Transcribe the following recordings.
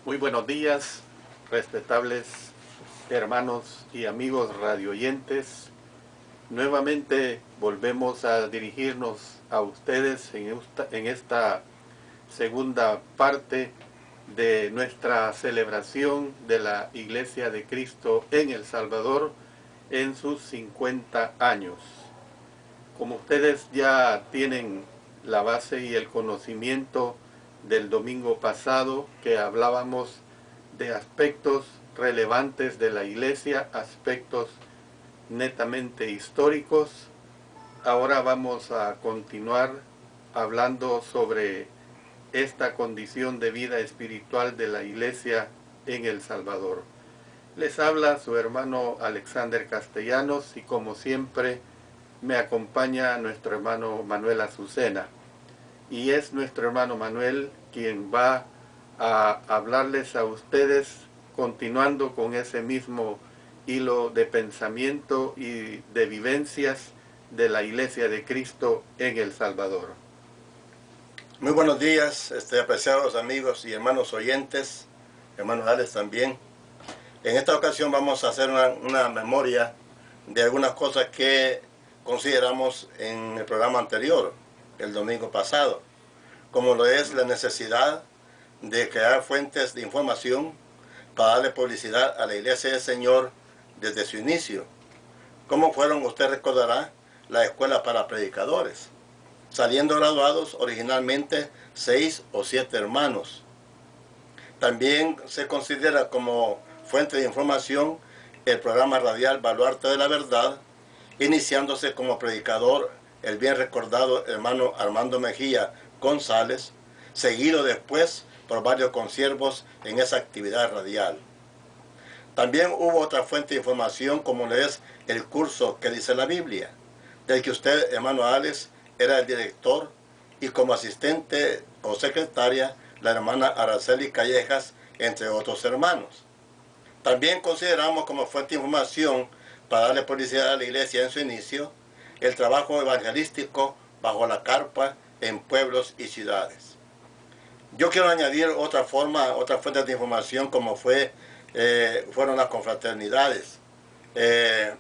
Muy buenos días, respetables hermanos y amigos radioyentes. Nuevamente volvemos a dirigirnos a ustedes en esta segunda parte de nuestra celebración de la Iglesia de Cristo en El Salvador en sus 50 años. Como ustedes ya tienen la base y el conocimiento del domingo pasado, que hablábamos de aspectos relevantes de la Iglesia, aspectos netamente históricos, ahora vamos a continuar hablando sobre esta condición de vida espiritual de la Iglesia en El Salvador. Les habla su hermano Alexander Castellanos y como siempre me acompaña nuestro hermano Manuel Azucena. Y es nuestro hermano Manuel quien va a hablarles a ustedes continuando con ese mismo hilo de pensamiento y de vivencias de la Iglesia de Cristo en El Salvador. Muy buenos días, apreciados amigos y hermanos oyentes, hermanos Alex también. En esta ocasión vamos a hacer una memoria de algunas cosas que consideramos en el programa anterior, el domingo pasado, como lo es la necesidad de crear fuentes de información para darle publicidad a la Iglesia del Señor desde su inicio. Como fueron, usted recordará, la escuela para predicadores, saliendo graduados originalmente 6 o 7 hermanos. También se considera como fuente de información el programa radial Baluarte de la Verdad, iniciándose como predicador el bien recordado hermano Armando Mejía González, seguido después por varios consiervos en esa actividad radial. También hubo otra fuente de información como lo es el curso que dice la Biblia, del que usted, hermano Alex, era el director, y como asistente o secretaria la hermana Araceli Callejas, entre otros hermanos. También consideramos como fuente de información para darle publicidad a la iglesia en su inicio el trabajo evangelístico bajo la carpa en pueblos y ciudades. Yo quiero añadir otra fuente de información como fueron las confraternidades en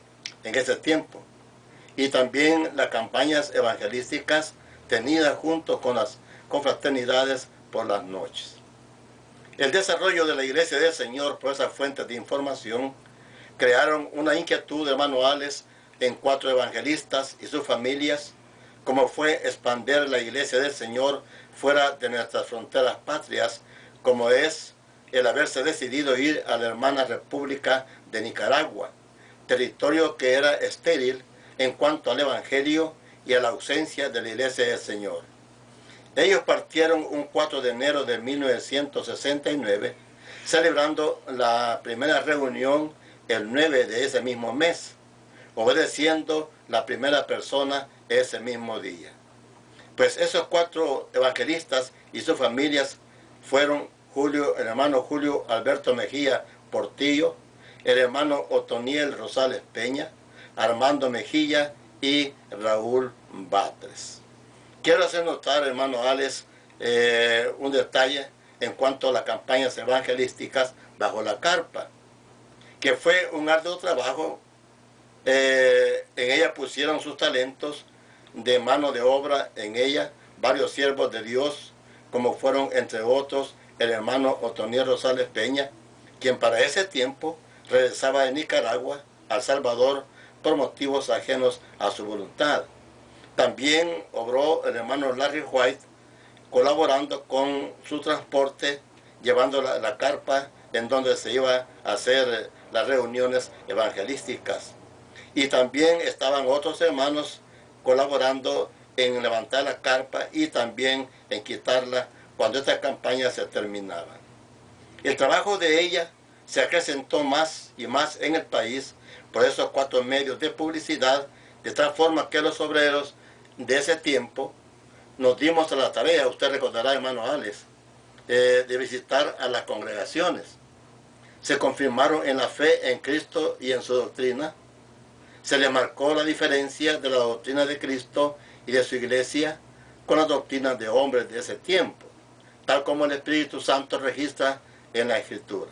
ese tiempo, y también las campañas evangelísticas tenidas junto con las confraternidades por las noches. El desarrollo de la Iglesia del Señor por esas fuentes de información crearon una inquietud de manuales en 4 evangelistas y sus familias, como fue expandir la Iglesia del Señor fuera de nuestras fronteras patrias, como es el haberse decidido ir a la hermana República de Nicaragua, territorio que era estéril en cuanto al Evangelio y a la ausencia de la Iglesia del Señor. Ellos partieron un 4 de enero de 1969, celebrando la primera reunión el 9 de ese mismo mes, obedeciendo la primera persona ese mismo día. Pues esos 4 evangelistas y sus familias fueron el hermano Julio Alberto Mejía Portillo, el hermano Otoniel Rosales Peña, Armando Mejía y Raúl Batres. Quiero hacer notar, hermano Alex, un detalle en cuanto a las campañas evangelísticas bajo la carpa, que fue un arduo trabajo. En ella pusieron sus talentos de mano de obra en ella varios siervos de Dios, como fueron entre otros el hermano Otoniel Rosales Peña, quien para ese tiempo regresaba de Nicaragua a El Salvador por motivos ajenos a su voluntad. También obró el hermano Larry White, colaborando con su transporte, llevando la carpa en donde se iba a hacer las reuniones evangelísticas. Y también estaban otros hermanos colaborando en levantar la carpa y también en quitarla cuando esta campaña se terminaba. El trabajo de ella se acrecentó más y más en el país por esos 4 medios de publicidad, de tal forma que los obreros de ese tiempo nos dimos a la tarea, usted recordará, hermano Alex, de visitar a las congregaciones. Se confirmaron en la fe en Cristo y en su doctrina. Se le marcó la diferencia de la doctrina de Cristo y de su iglesia con las doctrinas de hombres de ese tiempo, tal como el Espíritu Santo registra en la Escritura.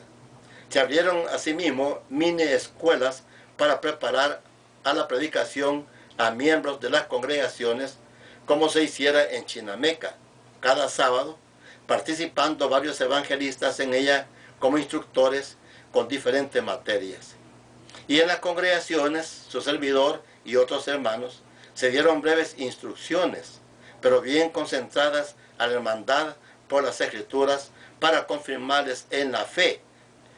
Se abrieron asimismo mini escuelas para preparar a la predicación a miembros de las congregaciones, como se hiciera en Chinameca, cada sábado, participando varios evangelistas en ella como instructores con diferentes materias. Y en las congregaciones, su servidor y otros hermanos se dieron breves instrucciones, pero bien concentradas a la hermandad por las Escrituras para confirmarles en la fe.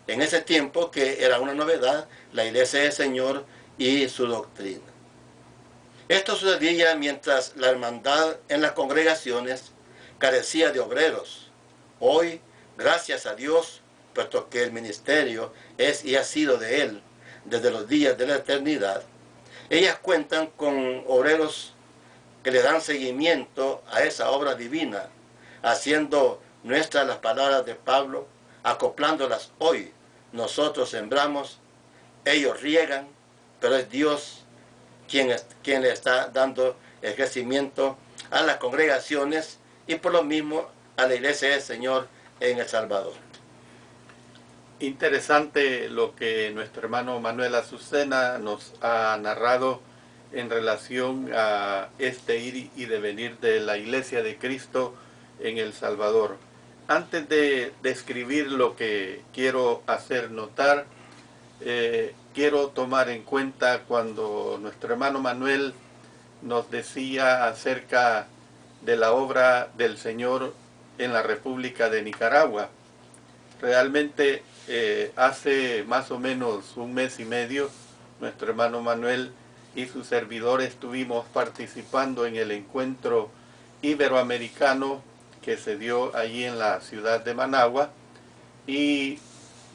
En ese tiempo, que era una novedad, la Iglesia del Señor y su doctrina. Esto sucedía mientras la hermandad en las congregaciones carecía de obreros. Hoy, gracias a Dios, puesto que el ministerio es y ha sido de Él desde los días de la eternidad, ellas cuentan con obreros que le dan seguimiento a esa obra divina, haciendo nuestras las palabras de Pablo, acoplándolas hoy. Nosotros sembramos, ellos riegan, pero es Dios quien le está dando el crecimiento a las congregaciones y por lo mismo a la Iglesia del Señor en El Salvador. Interesante lo que nuestro hermano Manuel Azucena nos ha narrado en relación a este ir y devenir de la Iglesia de Cristo en El Salvador. Antes de describir lo que quiero hacer notar, quiero tomar en cuenta cuando nuestro hermano Manuel nos decía acerca de la obra del Señor en la República de Nicaragua. Realmente hace más o menos un mes y medio, nuestro hermano Manuel y su servidor estuvimos participando en el encuentro iberoamericano que se dio allí en la ciudad de Managua, y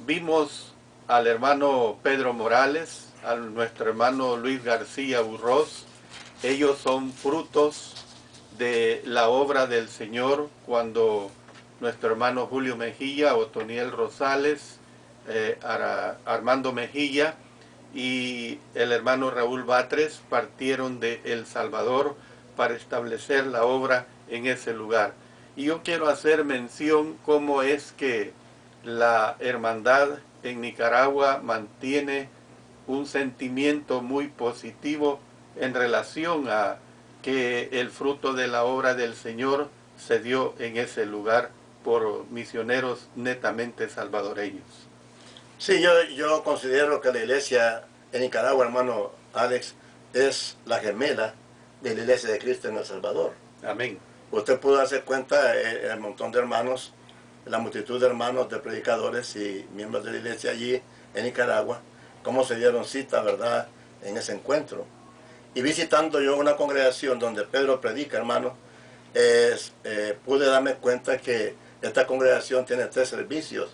vimos al hermano Pedro Morales, a nuestro hermano Luis García Burros. Ellos son frutos de la obra del Señor cuando nuestro hermano Julio Mejía, Otoniel Rosales, Armando Mejía y el hermano Raúl Batres partieron de El Salvador para establecer la obra en ese lugar. Y yo quiero hacer mención cómo es que la hermandad en Nicaragua mantiene un sentimiento muy positivo en relación a que el fruto de la obra del Señor se dio en ese lugar por misioneros netamente salvadoreños. Sí, yo considero que la iglesia en Nicaragua, hermano Alex, es la gemela de la Iglesia de Cristo en El Salvador. Amén. Usted pudo darse cuenta, el montón de hermanos, la multitud de hermanos, de predicadores y miembros de la iglesia allí en Nicaragua, cómo se dieron cita, ¿verdad?, en ese encuentro. Y visitando yo una congregación donde Pedro predica, hermano, pude darme cuenta que esta congregación tiene 3 servicios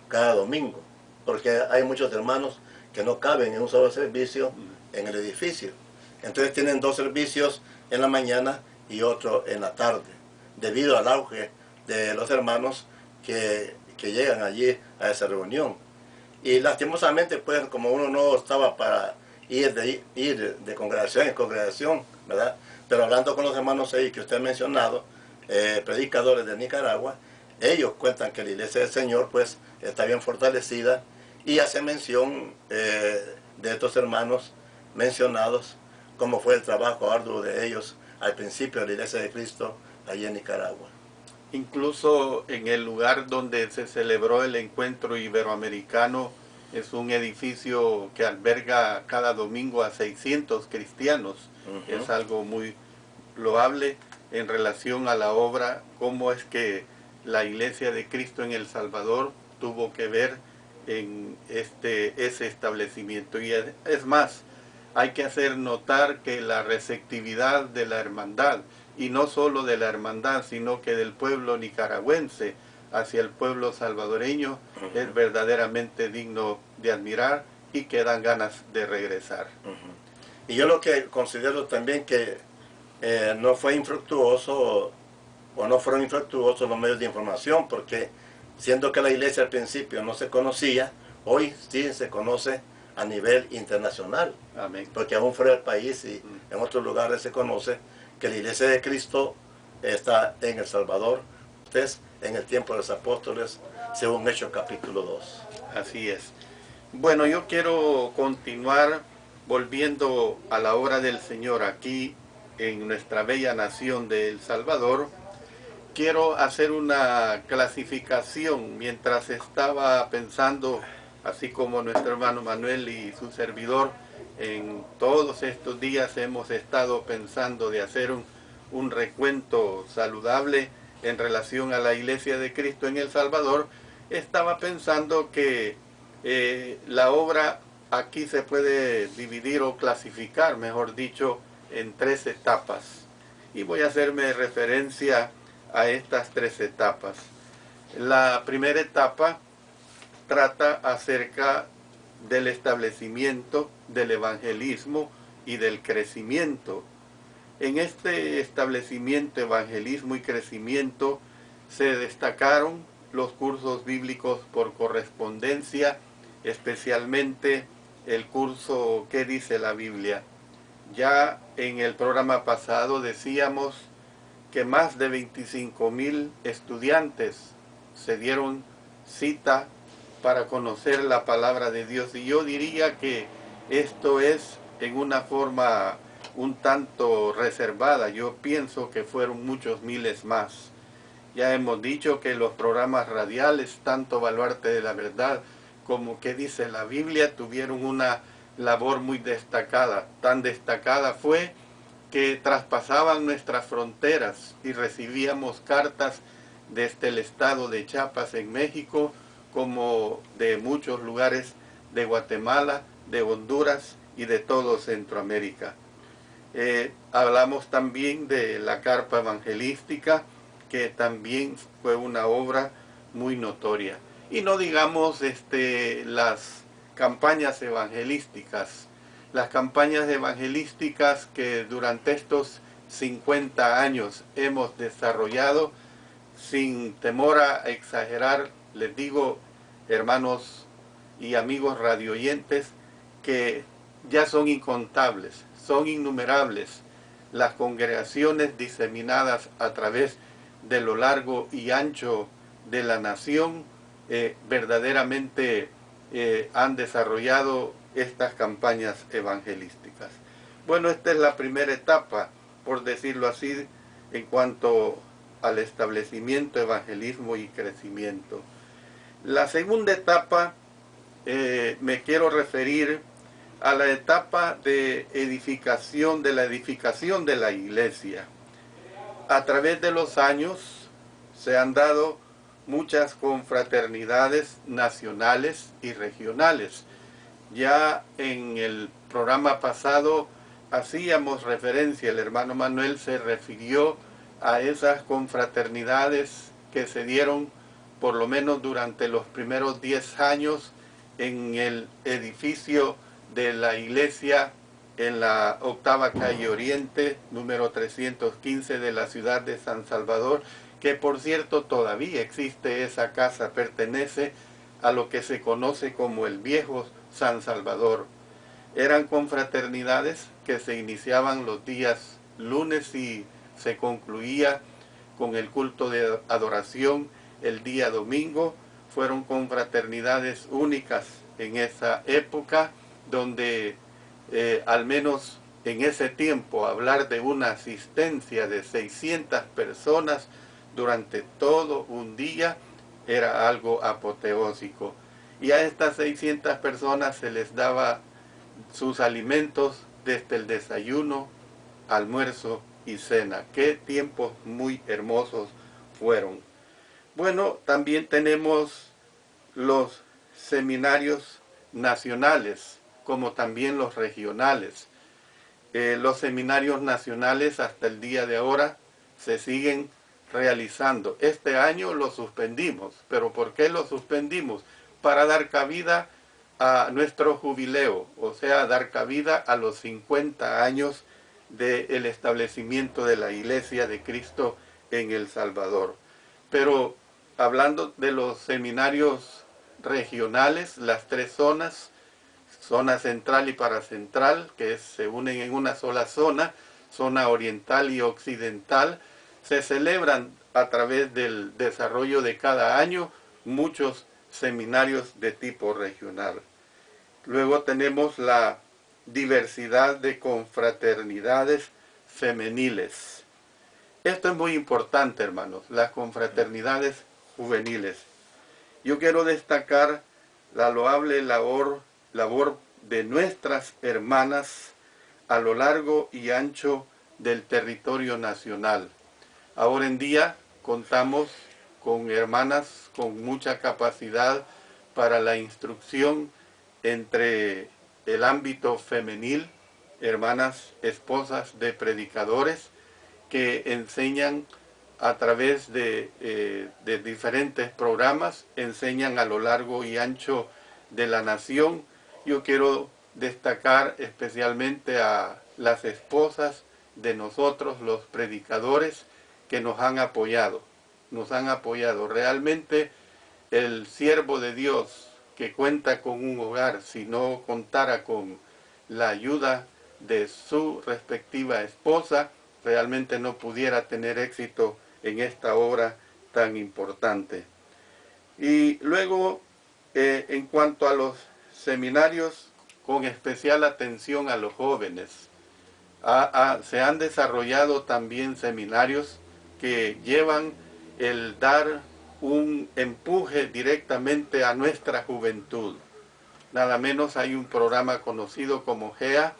cada domingo, porque hay muchos hermanos que no caben en un solo servicio en el edificio. Entonces tienen 2 servicios en la mañana y otro en la tarde, debido al auge de los hermanos que llegan allí a esa reunión. Y lastimosamente, pues, como uno no estaba para ir de congregación en congregación, ¿verdad? Pero hablando con los hermanos ahí que usted ha mencionado, predicadores de Nicaragua, ellos cuentan que la Iglesia del Señor, pues, está bien fortalecida, y hace mención de estos hermanos mencionados, cómo fue el trabajo arduo de ellos al principio de la Iglesia de Cristo allí en Nicaragua. Incluso en el lugar donde se celebró el encuentro iberoamericano, es un edificio que alberga cada domingo a 600 cristianos. Es algo muy loable en relación a la obra, cómo es que la Iglesia de Cristo en El Salvador tuvo que ver en ese establecimiento. Y es más, hay que hacer notar que la receptividad de la hermandad, y no solo de la hermandad, sino que del pueblo nicaragüense hacia el pueblo salvadoreño, es verdaderamente digno de admirar y que dan ganas de regresar. Y yo lo que considero también que no fue infructuoso o no fueron infructuosos los medios de información, porque siendo que la iglesia al principio no se conocía, hoy sí se conoce a nivel internacional. Amén. Porque aún fuera del país y en otros lugares se conoce que la Iglesia de Cristo está en El Salvador. Entonces, en el tiempo de los apóstoles, según Hechos capítulo 2. Así es. Bueno, yo quiero continuar volviendo a la obra del Señor aquí en nuestra bella nación de El Salvador. Quiero hacer una clasificación mientras estaba pensando, así como nuestro hermano Manuel y su servidor, en todos estos días hemos estado pensando de hacer un recuento saludable en relación a la Iglesia de Cristo en El Salvador. Estaba pensando que la obra aquí se puede dividir o clasificar, mejor dicho, en 3 etapas. Y voy a hacerme referencia a estas 3 etapas. La primera etapa trata acerca del establecimiento, del evangelismo y del crecimiento. En este establecimiento, evangelismo y crecimiento se destacaron los cursos bíblicos por correspondencia, especialmente el curso ¿Qué dice la Biblia? Ya en el programa pasado decíamos que más de 25,000 estudiantes se dieron cita para conocer la palabra de Dios. Y yo diría que esto es en una forma un tanto reservada. Yo pienso que fueron muchos miles más. Ya hemos dicho que los programas radiales, tanto Baluarte de la Verdad como ¿Qué dice la Biblia?, tuvieron una labor muy destacada. Tan destacada fue que traspasaban nuestras fronteras y recibíamos cartas desde el estado de Chiapas en México, como de muchos lugares de Guatemala, de Honduras y de todo Centroamérica. Hablamos también de la carpa evangelística, que también fue una obra muy notoria. Y no digamos las campañas evangelísticas. Las campañas evangelísticas que durante estos 50 años hemos desarrollado, sin temor a exagerar, les digo, hermanos y amigos radioyentes, que ya son incontables, son innumerables las congregaciones diseminadas a través de lo largo y ancho de la nación, verdaderamente han desarrollado estas campañas evangelísticas. Bueno, esta es la primera etapa, por decirlo así, en cuanto al establecimiento, evangelismo y crecimiento. La segunda etapa, me quiero referir a la etapa de edificación, de la iglesia. A través de los años se han dado muchas confraternidades nacionales y regionales. Ya en el programa pasado hacíamos referencia, el hermano Manuel se refirió a esas confraternidades que se dieron por lo menos durante los primeros 10 años en el edificio de la iglesia en la 8ª calle Oriente, número 315 de la ciudad de San Salvador, que por cierto todavía existe esa casa, pertenece a lo que se conoce como el Viejo San Salvador. Eran confraternidades que se iniciaban los días lunes y se concluía con el culto de adoración el día domingo. Fueron confraternidades únicas en esa época, donde al menos en ese tiempo hablar de una asistencia de 600 personas durante todo un día era algo apoteósico. Y a estas 600 personas se les daba sus alimentos desde el desayuno, almuerzo y cena. Qué tiempos muy hermosos fueron. Bueno, también tenemos los seminarios nacionales, como también los regionales. Los seminarios nacionales hasta el día de ahora se siguen realizando. Este año lo suspendimos, pero ¿por qué lo suspendimos? Para dar cabida a nuestro jubileo, o sea, dar cabida a los 50 años del establecimiento de la Iglesia de Cristo en El Salvador. Pero hablando de los seminarios regionales, las 3 zonas, zona central y paracentral, que se unen en una sola zona, zona oriental y occidental, se celebran a través del desarrollo de cada año muchos seminarios de tipo regional. Luego tenemos la diversidad de confraternidades femeniles. Esto es muy importante, hermanos, las confraternidades juveniles. Yo quiero destacar la loable labor de nuestras hermanas a lo largo y ancho del territorio nacional. Ahora en día contamos con hermanas con mucha capacidad para la instrucción entre el ámbito femenil, hermanas esposas de predicadores que enseñan a través de diferentes programas, enseñan a lo largo y ancho de la nación. Yo quiero destacar especialmente a las esposas de nosotros, los predicadores, que nos han apoyado. Realmente el siervo de Dios que cuenta con un hogar, si no contara con la ayuda de su respectiva esposa, realmente no pudiera tener éxito en esta obra tan importante. Y luego, en cuanto a los seminarios, con especial atención a los jóvenes, se han desarrollado también seminarios que llevan el dar un empuje directamente a nuestra juventud. Nada menos hay un programa conocido como GEA,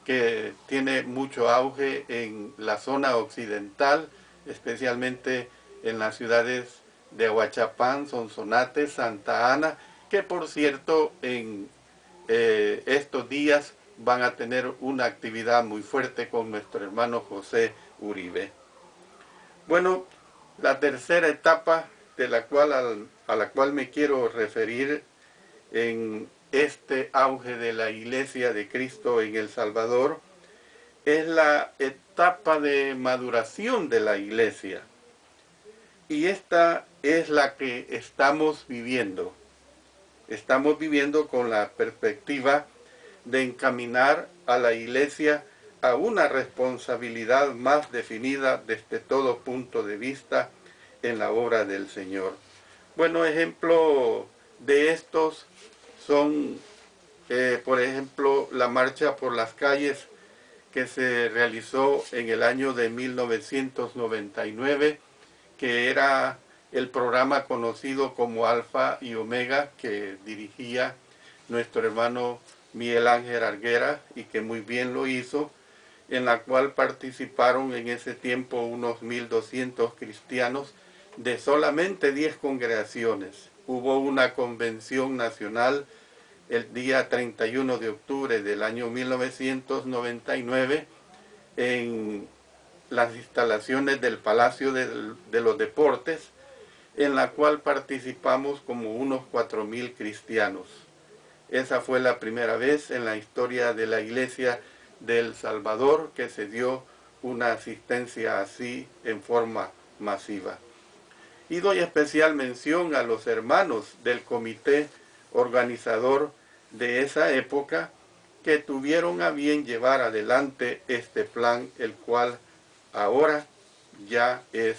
que tiene mucho auge en la zona occidental, especialmente en las ciudades de Ahuachapán, Sonsonate, Santa Ana, que por cierto en estos días van a tener una actividad muy fuerte con nuestro hermano José Uribe. Bueno, la tercera etapa a la cual me quiero referir en este auge de la Iglesia de Cristo en El Salvador es la etapa de maduración de la Iglesia. Y esta es la que estamos viviendo. Estamos viviendo con la perspectiva de encaminar a la Iglesia a una responsabilidad más definida desde todo punto de vista en la obra del Señor. Bueno, ejemplo de estos son, por ejemplo, la marcha por las calles que se realizó en el año de 1999, que era el programa conocido como Alfa y Omega, que dirigía nuestro hermano Miguel Ángel Arguera, y que muy bien lo hizo, en la cual participaron en ese tiempo unos 1.200 cristianos de solamente 10 congregaciones. Hubo una convención nacional el día 31 de octubre del año 1999 en las instalaciones del Palacio de los Deportes, en la cual participamos como unos 4.000 cristianos. Esa fue la primera vez en la historia de la Iglesia de El Salvador que se dio una asistencia así en forma masiva. Y doy especial mención a los hermanos del comité organizador de esa época que tuvieron a bien llevar adelante este plan, el cual ahora ya es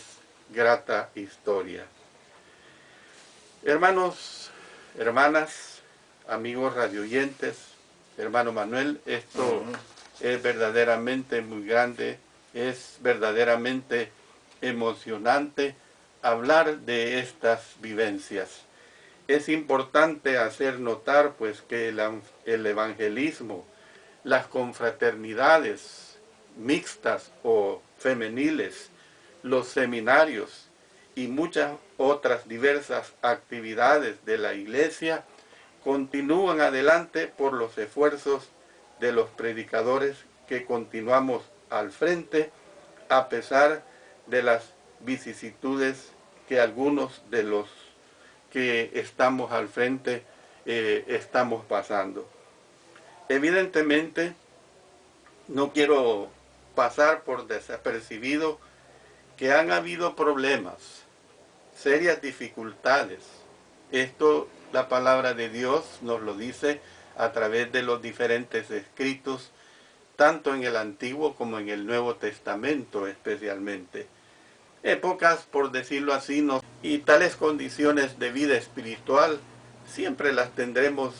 grata historia. Hermanos, hermanas, amigos radioyentes, hermano Manuel, esto es verdaderamente muy grande, es verdaderamente emocionante hablar de estas vivencias. Es importante hacer notar pues que el evangelismo, las confraternidades mixtas o femeniles, los seminarios y muchas otras diversas actividades de la Iglesia continúan adelante por los esfuerzos de los predicadores que continuamos al frente a pesar de las vicisitudes que algunos de los que estamos al frente estamos pasando. Evidentemente, no quiero pasar por desapercibido que han habido problemas, serias dificultades. Esto la palabra de Dios nos lo dice a través de los diferentes escritos, tanto en el Antiguo como en el Nuevo Testamento especialmente. épocas, por decirlo así, y tales condiciones de vida espiritual siempre las tendremos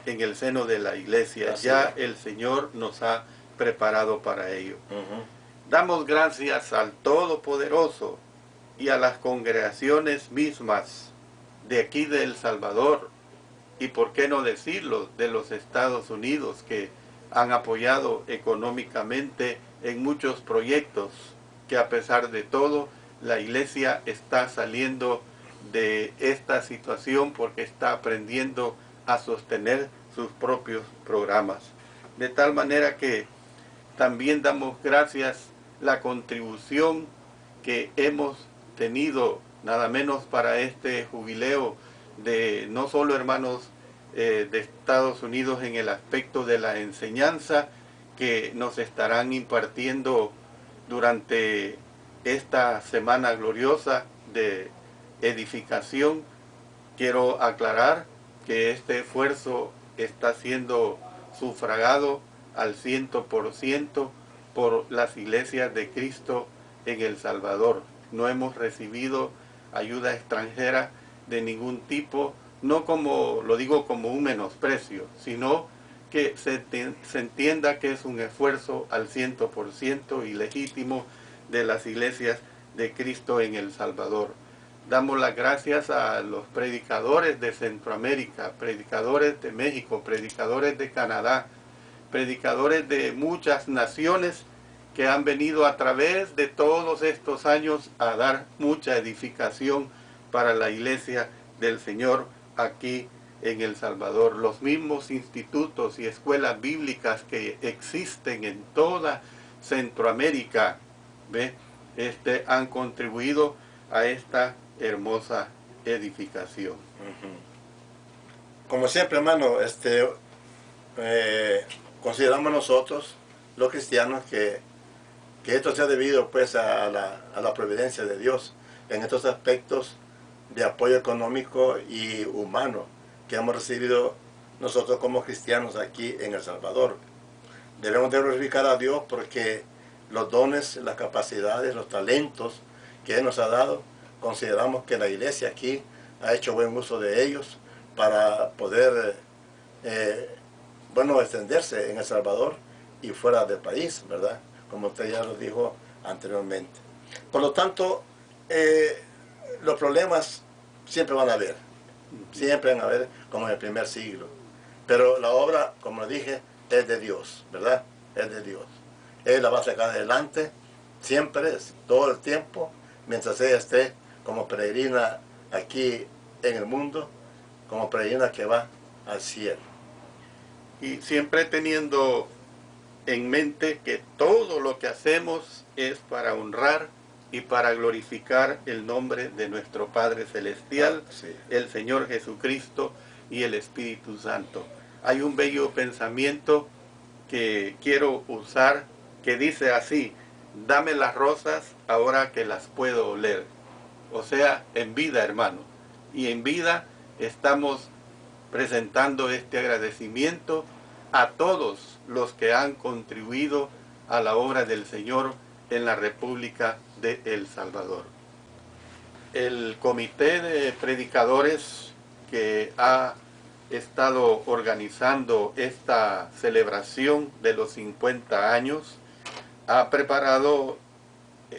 en el seno de la iglesia. Así Ya es. el Señor nos ha preparado para ello. Ujú. Damos gracias al Todopoderoso y a las congregaciones mismas de aquí de El Salvador, y por qué no decirlo, de los Estados Unidos, que han apoyado económicamente en muchos proyectos, que a pesar de todo, la iglesia está saliendo de esta situación porque está aprendiendo a sostener sus propios programas. De tal manera que también damos gracias la contribución que hemos tenido, nada menos para este jubileo, de no solo hermanos de Estados Unidos en el aspecto de la enseñanza, que nos estarán impartiendo durante esta semana gloriosa de edificación. Quiero aclarar que este esfuerzo está siendo sufragado al 100% por las iglesias de Cristo en El Salvador. No hemos recibido ayuda extranjera de ningún tipo, no como lo digo como un menosprecio, sino que se entienda que es un esfuerzo al 100% y legítimo de las iglesias de Cristo en El Salvador. Damos las gracias a los predicadores de Centroamérica, predicadores de México, predicadores de Canadá, predicadores de muchas naciones que han venido a través de todos estos años a dar mucha edificación para la iglesia del Señor aquí en El Salvador. Los mismos institutos y escuelas bíblicas que existen en toda Centroamérica, ¿ve? Han contribuido a esta hermosa edificación. Como siempre, hermano, consideramos nosotros, los cristianos, que esto se ha debido pues a la providencia de Dios en estos aspectos de apoyo económico y humano que hemos recibido nosotros como cristianos aquí en El Salvador. Debemos de glorificar a Dios porque los dones, las capacidades, los talentos que Él nos ha dado, consideramos que la iglesia aquí ha hecho buen uso de ellos para poder extenderse en El Salvador y fuera del país, ¿verdad? Como usted ya lo dijo anteriormente. Por lo tanto, los problemas siempre van a haber, como en el primer siglo. Pero la obra, como dije, es de Dios, ¿verdad? Es de Dios. Él la va a sacar adelante, siempre, todo el tiempo, mientras ella esté como peregrina aquí en el mundo, como peregrina que va al cielo. Y siempre teniendo en mente que todo lo que hacemos es para honrar y para glorificar el nombre de nuestro Padre Celestial, Sí. el Señor Jesucristo y el Espíritu Santo. Hay un bello pensamiento que quiero usar que dice así: dame las rosas ahora que las puedo oler. O sea, en vida, hermano. Y en vida estamos presentando este agradecimiento a todos los que han contribuido a la obra del Señor en la República de El Salvador. El comité de predicadores que ha estado organizando esta celebración de los 50 años ha preparado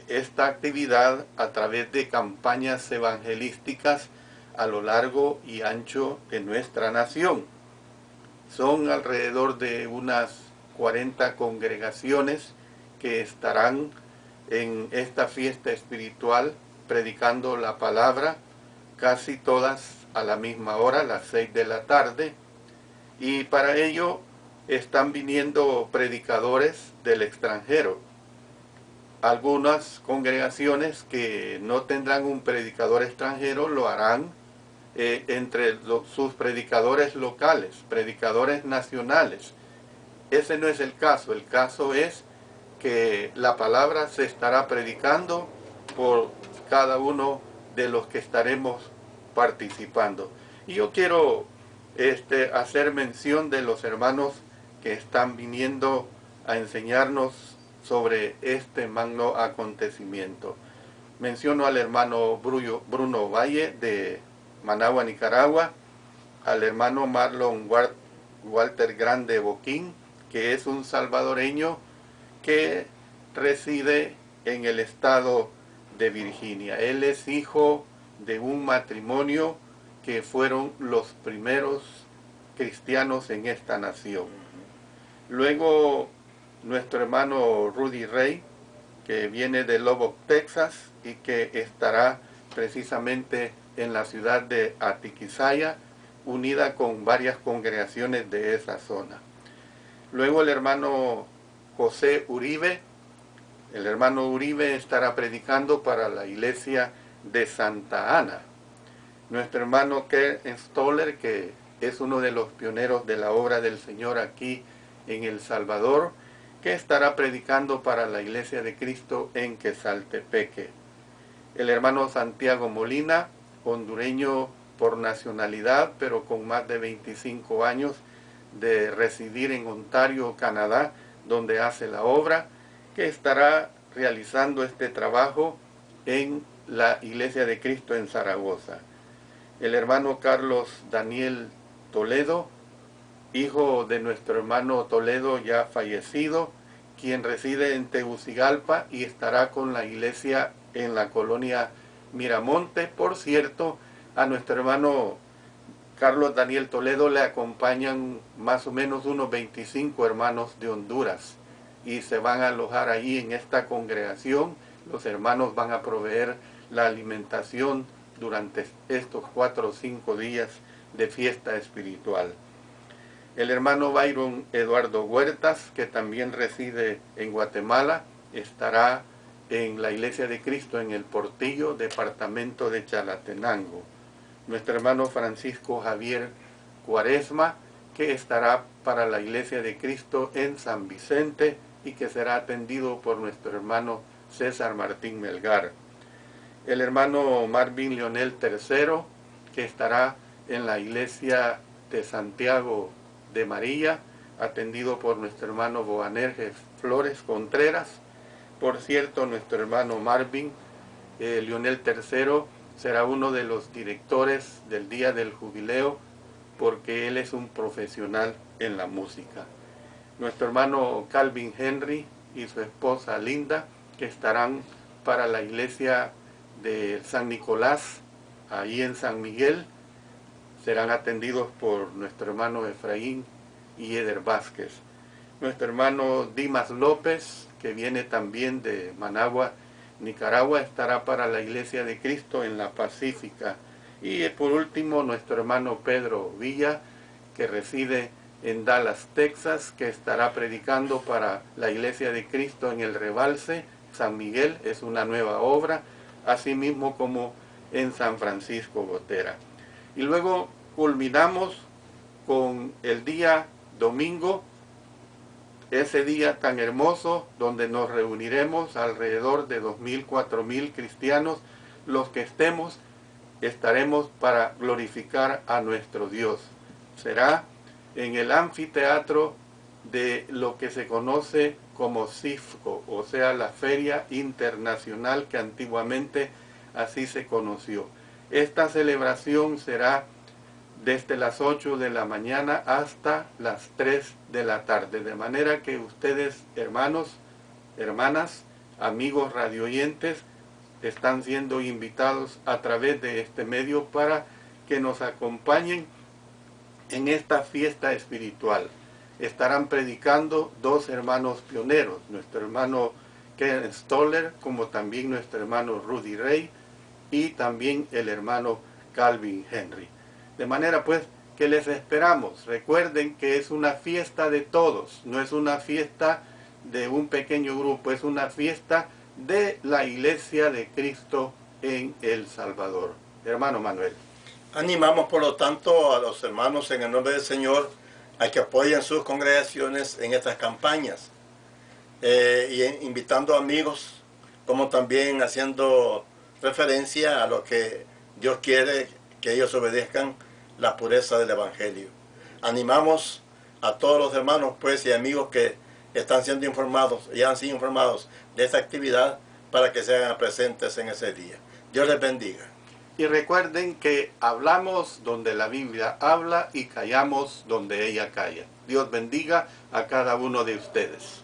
esta actividad a través de campañas evangelísticas a lo largo y ancho de nuestra nación. Son alrededor de unas 40 congregaciones que estarán en esta fiesta espiritual predicando la palabra, casi todas a la misma hora, a las 6 de la tarde, y para ello están viniendo predicadores del extranjero. Algunas congregaciones que no tendrán un predicador extranjero lo harán entre sus predicadores locales, predicadores nacionales. Ese no es el caso es que la palabra se estará predicando por cada uno de los que estaremos participando. Y yo quiero hacer mención de los hermanos que están viniendo a enseñarnos sobre este magno acontecimiento. Menciono al hermano Bruno Valle de Managua, Nicaragua, al hermano Marlon Walter Grande Boquín, que es un salvadoreño que reside en el estado de Virginia. Él es hijo de un matrimonio que fueron los primeros cristianos en esta nación. Luego nuestro hermano Rudy Rey, que viene de Lubbock, Texas, y que estará precisamente en la ciudad de Atiquizaya, unida con varias congregaciones de esa zona. Luego el hermano José Uribe. El hermano Uribe estará predicando para la iglesia de Santa Ana. Nuestro hermano Ken Stoller, que es uno de los pioneros de la obra del Señor aquí en El Salvador, que estará predicando para la iglesia de Cristo en Quesaltepeque. El hermano Santiago Molina, hondureño por nacionalidad, pero con más de 25 años de residir en Ontario, Canadá, donde hace la obra, que estará realizando este trabajo en la Iglesia de Cristo en Zaragoza. El hermano Carlos Daniel Toledo, hijo de nuestro hermano Toledo ya fallecido, quien reside en Tegucigalpa y estará con la iglesia en la colonia Miramonte. Por cierto, a nuestro hermano Carlos Daniel Toledo le acompañan más o menos unos 25 hermanos de Honduras y se van a alojar ahí en esta congregación. Los hermanos van a proveer la alimentación durante estos 4 o 5 días de fiesta espiritual. El hermano Byron Eduardo Huertas, que también reside en Guatemala, estará en la Iglesia de Cristo en El Portillo, departamento de Chalatenango. Nuestro hermano Francisco Javier Cuaresma, que estará para la Iglesia de Cristo en San Vicente y que será atendido por nuestro hermano César Martín Melgar. El hermano Marvin Leonel III, que estará en la Iglesia de Santiago de María, atendido por nuestro hermano Boanerges Flores Contreras. Por cierto, nuestro hermano Marvin Leonel III será uno de los directores del día del jubileo, porque él es un profesional en la música. Nuestro hermano Calvin Henry y su esposa Linda, que estarán para la iglesia de San Nicolás, ahí en San Miguel, serán atendidos por nuestro hermano Efraín y Eder Vázquez. Nuestro hermano Dimas López, que viene también de Managua, Nicaragua, estará para la Iglesia de Cristo en la Pacífica. Y por último, nuestro hermano Pedro Villa, que reside en Dallas, Texas, que estará predicando para la Iglesia de Cristo en el Rebalse, San Miguel, es una nueva obra, así mismo como en San Francisco Gotera. Y luego culminamos con el día domingo, ese día tan hermoso donde nos reuniremos alrededor de 2.000, 4.000 cristianos. Los que estaremos para glorificar a nuestro Dios. Será en el anfiteatro de lo que se conoce como CIFCO, o sea, la Feria Internacional, que antiguamente así se conoció. Esta celebración será desde las 8 de la mañana hasta las 3 de la tarde, de manera que ustedes, hermanos, hermanas, amigos radioyentes, están siendo invitados a través de este medio para que nos acompañen en esta fiesta espiritual. Estarán predicando 2 hermanos pioneros, nuestro hermano Ken Stoller, como también nuestro hermano Rudy Rey, y también el hermano Calvin Henry. De manera pues que les esperamos. Recuerden que es una fiesta de todos, no es una fiesta de un pequeño grupo, es una fiesta de la Iglesia de Cristo en El Salvador. Hermano Manuel. Animamos por lo tanto a los hermanos en el nombre del Señor a que apoyen sus congregaciones en estas campañas, y invitando amigos, como también haciendo referencia a lo que Dios quiere, que ellos obedezcan la pureza del Evangelio. Animamos a todos los hermanos pues y amigos que están siendo informados y han sido informados de esta actividad, para que se hagan presentes en ese día. Dios les bendiga. Y recuerden que hablamos donde la Biblia habla y callamos donde ella calla. Dios bendiga a cada uno de ustedes.